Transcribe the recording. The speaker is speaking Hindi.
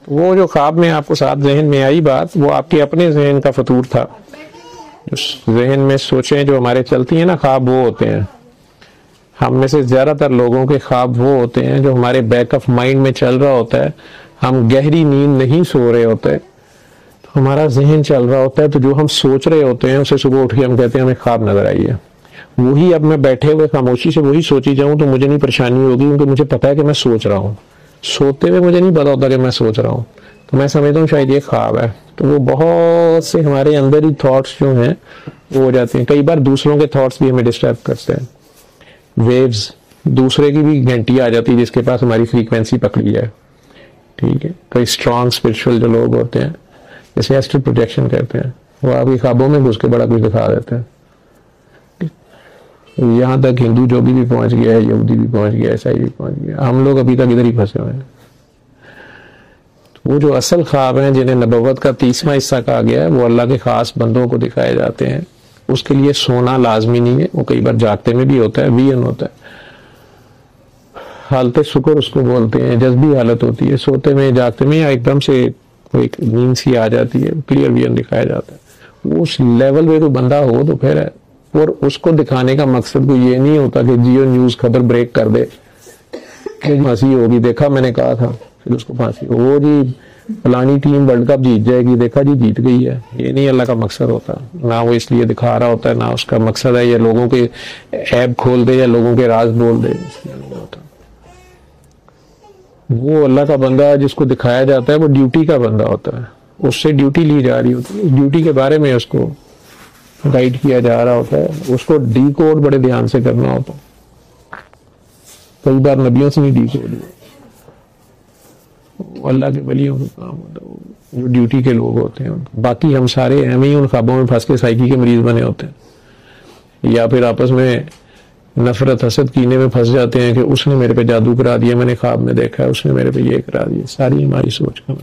वो जो ख्वाब में आपको साथ जहन में आई बात, वो आपके अपने जहन का फतूर था। जो जहन में सोचें जो हमारे चलती है ना ख्वाब, वो होते हैं। हम में से ज्यादातर लोगों के ख्वाब वो होते हैं जो हमारे बैक ऑफ माइंड में चल रहा होता है। हम गहरी नींद नहीं सो रहे होते, तो हमारा जहन चल रहा होता है, तो जो हम सोच रहे होते हैं उसे सुबह उठ के हम कहते हैं हमें ख्वाब नजर आई है। वही अब मैं बैठे हुए खामोशी से वही सोची जाऊं तो मुझे नहीं परेशानी होगी, क्योंकि मुझे पता है कि मैं सोच रहा हूँ। सोते हुए मुझे नहीं पता होता कि मैं सोच रहा हूँ, तो मैं समझता हूँ शायद ये ख्वाब है। तो वो बहुत से हमारे अंदर ही थॉट्स जो हैं वो हो जाते हैं। कई बार दूसरों के थॉट्स भी हमें डिस्टर्ब करते हैं। वेव्स दूसरे की भी घंटी आ जाती है जिसके पास हमारी फ्रीक्वेंसी पकड़ी जाए। ठीक है, कई स्ट्रॉन्ग स्पिरिचुअल जो लोग होते हैं, जैसे एस्ट्रल प्रोजेक्शन करते हैं, वो आपकी ख्वाबों में घुस के बड़ा कुछ दिखा देते हैं। यहाँ तक हिंदू जो भी पहुंच गया है, यहूदी भी पहुंच गया, ईसाई भी पहुंच गया, हम लोग अभी तक इधर ही फंसे हुए हैं। वो जो असल ख्वाब हैं जिन्हें नबुव्वत का 30वां हिस्सा कहा गया है, वो अल्लाह के खास बंदों को दिखाए जाते हैं। उसके लिए सोना लाजमी नहीं है, वो कई बार जागते में भी होता है, वियन होता है। हालत शुक्र उसको बोलते हैं, जज्बी हालत होती है, सोते में जागते में या एकदम से कोई नींद सी आ जाती है, क्लियर विजन दिखाया जाता है। उस लेवल पे तो बंदा हो तो फिर है। और उसको दिखाने का मकसद कोई ये नहीं होता कि जियो न्यूज खबर ब्रेक कर दे कि फांसी होगी, देखा मैंने कहा था, फिर उसको फांसी हो जी, फलानी टीम वर्ल्ड कप जीत जाएगी, देखा जी जीत गई है। ये नहीं अल्लाह का मकसद होता, ना वो इसलिए दिखा रहा होता है, ना उसका मकसद है ये लोगों के ऐब खोल दे या लोगों के राज बोल दे। वो अल्लाह का बंदा जिसको दिखाया जाता है वो ड्यूटी का बंदा होता है, उससे ड्यूटी ली जा रही होती है, ड्यूटी के बारे में उसको गाइड किया जा रहा होता है, उसको डी कोड बड़े ध्यान से करना होता है। कई बार नबियों से नहीं डी कोड, अल्लाह के वलियों का काम होता है, जो ड्यूटी के लोग होते हैं। बाकी हम सारे एम ही उन ख्वाबों में फंस के साइकी के मरीज बने होते हैं, या फिर आपस में नफरत हसद कीने में फंस जाते हैं कि उसने मेरे पे जादू करा दिया, मैंने ख्वाब में देखा है, उसने मेरे पे ये करा दिया। सारी हमारी सोच का